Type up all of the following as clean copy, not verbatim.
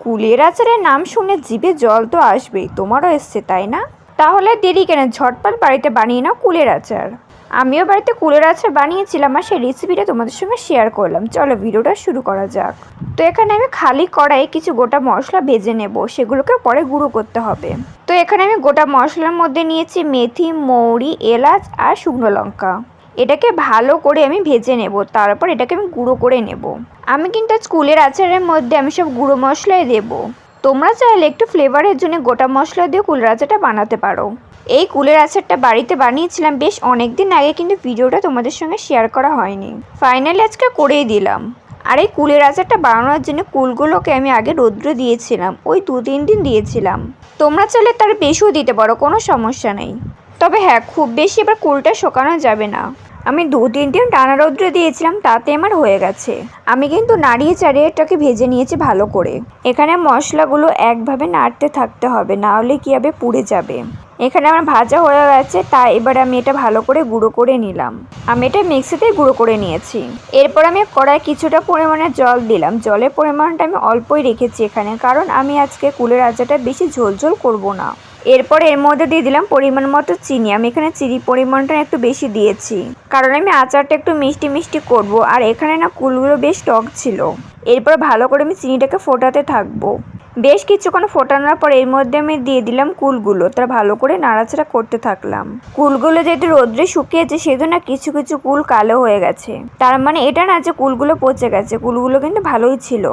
কুলের আচারের নাম শুনে জিভে জল তো আসবেই, তোমারও এসছে তাই না? তাহলে দেরি কেন, ঝটপট বাড়িতে বানিয়ে নাও কুলের আচার। আমিও বাড়িতে কুলের আচার বানিয়েছিলাম আর সেই রেসিপিটা তোমাদের সঙ্গে শেয়ার করলাম। চলো ভিডিওটা শুরু করা যাক। তো এখানে আমি খালি কড়াইয়ে কিছু গোটা মশলা ভেজে নেব, সেগুলোকে পরে গুঁড়ো করতে হবে। তো এখানে আমি গোটা মশলার মধ্যে নিয়েছি মেথি, মৌরি, এলাচ আর শুকনো লঙ্কা। এটাকে ভালো করে আমি ভেজে নেব, তারপর এটাকে আমি গুঁড়ো করে নেব। আমি কিন্তু আজ কুলের আচারের মধ্যে আমি সব গুঁড়ো মশলাই দেব। তোমরা চাইলে একটু ফ্লেভারের জন্য গোটা মশলা দিয়ে কুলের আচারটা বানাতে পারো। এই কুলের আচারটা বাড়িতে বানিয়েছিলাম বেশ অনেক দিন আগে, কিন্তু ভিডিওটা তোমাদের সঙ্গে শেয়ার করা হয়নি। ফাইনালি আজকে করেই দিলাম। আর এই কুলের আচারটা বানানোর জন্য কুলগুলোকে আমি আগে রৌদ্রে দিয়েছিলাম, ওই 2-3 দিন দিয়েছিলাম। তোমরা চাইলে তার বেশিও দিতে পারো, কোনো সমস্যা নেই। তবে হ্যাঁ, খুব বেশি এবার কুলটা শুকানো যাবে না। আমি 2-3 দিন টানা রৌদ্রে দিয়েছিলাম, তাতে আমার হয়ে গেছে। আমি কিন্তু নাড়িয়ে চাড়িয়ে এটাকে ভেজে নিয়েছি ভালো করে। এখানে মশলাগুলো একভাবে নাড়তে থাকতে হবে, না হলে কী হবে, পুড়ে যাবে। এখানে আমার ভাজা হয়ে গেছে, তাই এবার আমি এটা ভালো করে গুঁড়ো করে নিলাম। আমি এটা মিক্সিতেই গুঁড়ো করে নিয়েছি। এরপর আমি কড়াই কিছুটা পরিমাণে জল দিলাম। জলের পরিমাণটা আমি অল্পই রেখেছি এখানে, কারণ আমি আজকে কুলের আচারটা বেশি ঝোল করব না। এরপর এর মধ্যে দিয়ে দিলাম পরিমাণ মতো চিনি। আমি এখানে চিনি পরিমাণটা একটু বেশি দিয়েছি, কারণ আমি আচারটা একটু মিষ্টি মিষ্টি করব, আর এখানে না কুলগুলো বেশ টক ছিল। এরপর ভালো করে আমি চিনিটাকে ফোটাতে থাকবো। বেশ কিছুক্ষণ ফোটানোর পর এর মধ্যে আমি দিয়ে দিলাম কুলগুলো, তার ভালো করে নাড়াচাড়া করতে থাকলাম। কুলগুলো যেহেতু রোদ্রে শুকিয়েছে, সেজন্য কিছু কিছু কুল কালো হয়ে গেছে। তার মানে এটা না যে কুলগুলো পচে গেছে, কুলগুলো কিন্তু ভালোই ছিল।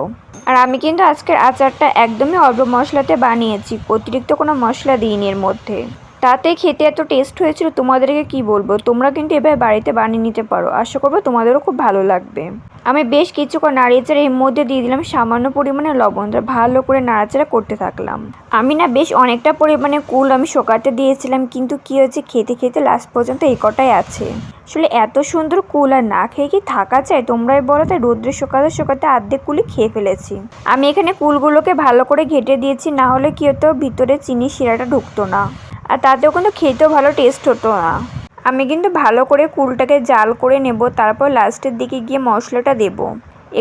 আর আমি কিন্তু আজকের আচারটা একদমই অল্প মশলাতে বানিয়েছি, অতিরিক্ত কোনো মশলা দিইনি এর মধ্যে। তাতে খেতে এত টেস্ট হয়েছিল, তোমাদেরকে কি বলবো। তোমরা কিন্তু এবার বাড়িতে বানিয়ে নিতে পারো, আশা করবো তোমাদেরও খুব ভালো লাগবে। আমি বেশ কিছুক্ষণ নাড়িয়েচাড়ে এর মধ্যে দিয়ে দিলাম সামান্য পরিমাণে লবণ, ভালো করে নাড়াচাড়া করতে থাকলাম। আমি না বেশ অনেকটা পরিমাণে কুল আমি শোকাতে দিয়েছিলাম, কিন্তু কি হয়েছে, খেতে খেতে লাস্ট পর্যন্ত এই কটাই আছে। আসলে এত সুন্দর কুল আর না খেয়ে কি থাকা যায়, তোমরাই বলো। তাই রোদ্রে শোকাতে শোকাতে অর্ধেক কুলই খেয়ে ফেলেছি। আমি এখানে কুলগুলোকে ভালো করে ঘেটে দিয়েছি, না হলে কি হতো, ভিতরে চিনি শিরাটা ঢুকতো না, আর তাতেও কিন্তু খেতেও ভালো টেস্ট হতো না। আমি কিন্তু ভালো করে কুলটাকে জাল করে নেব, তারপর লাস্টের দিকে গিয়ে মশলাটা দেব।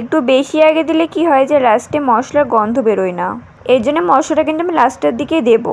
একটু বেশি আগে দিলে কি হয় যে লাস্টে মশলার গন্ধ বেরোয় না, এই জন্য মশলাটা কিন্তু আমি লাস্টের দিকে দেব।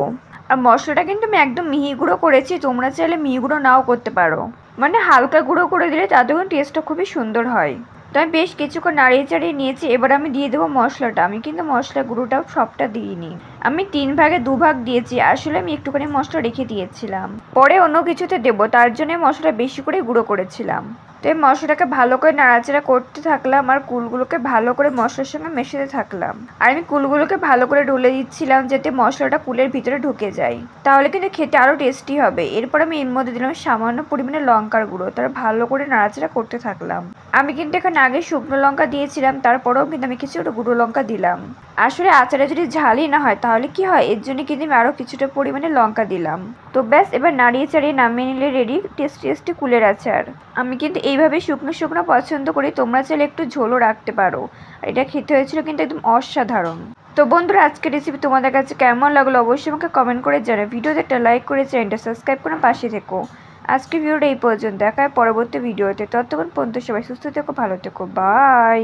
আর মশলাটা কিন্তু আমি একদম মিহি গুঁড়ো করেছি, তোমরা চাইলে মিহি গুঁড়ো নাও করতে পারো, মানে হালকা গুঁড়ো করে দিলে তাতেও কিন্তু টেস্টটা খুবই সুন্দর হয়। তো আমি বেশ কিছুক্ষণ নাড়িয়ে চাড়িয়ে নিয়েছি। এবার আমি দিয়ে দেবো মশলাটা। আমি কিন্তু মশলা গুঁড়োটাও সবটা দিইনি, আমি 3 ভাগে 2 ভাগ দিয়েছি। আসলে আমি একটুখানি মশলা রেখে দিয়েছিলাম, পরে অন্য কিছুতে দেবো, তার জন্য মশলা বেশি করে গুঁড়ো করেছিলাম। তো এই মশলাটাকে ভালো করে নাড়াচাড়া করতে থাকলাম, আর কুলগুলোকে ভালো করে মশলার সঙ্গে মেশাতে থাকলাম। আর আমি কুলগুলোকে ভালো করে ঢুলে দিচ্ছিলাম, যাতে মশলাটা কুলের ভিতরে ঢুকে যায়, তাহলে কিন্তু খেতে আরও টেস্টি হবে। এরপর আমি এর মধ্যে দিলাম সামান্য পরিমাণে লঙ্কার গুঁড়ো, তার ভালো করে নাড়াচাড়া করতে থাকলাম। আমি কিন্তু এখানে আগে শুকনো লঙ্কা দিয়েছিলাম, তারপরেও কিন্তু আমি কিছুটা গুঁড়ো লঙ্কা দিলাম। আসলে আচারে যদি ঝালই না হয় তাহলে কি হয়, এর জন্য কিন্তু আমি আরও কিছুটা পরিমাণে লঙ্কা দিলাম। তো ব্যাস, এবার নাড়িয়ে চাড়িয়ে নামিয়ে নিলে রেডি টেস্টি কুলের আচার। আমি কিন্তু এইভাবে শুকনো শুকনো পছন্দ করি, তোমরা চাইলে একটু ঝোলও রাখতে পারো। এটা খেতে হয়েছিল কিন্তু একদম অসাধারণ। তো বন্ধুরা, আজকের রেসিপি তোমাদের কাছে কেমন লাগলো অবশ্যই আমাকে কমেন্ট করে জানাও। ভিডিওতে একটা লাইক করে চ্যানেলটা সাবস্ক্রাইব করে পাশে থেকো। আজকের ভিডিওটা এই পর্যন্ত, দেখা হয় পরবর্তী ভিডিওতে। ততক্ষণ পর্যন্ত সবাই সুস্থ থেকো, ভালো থেকো, বাই।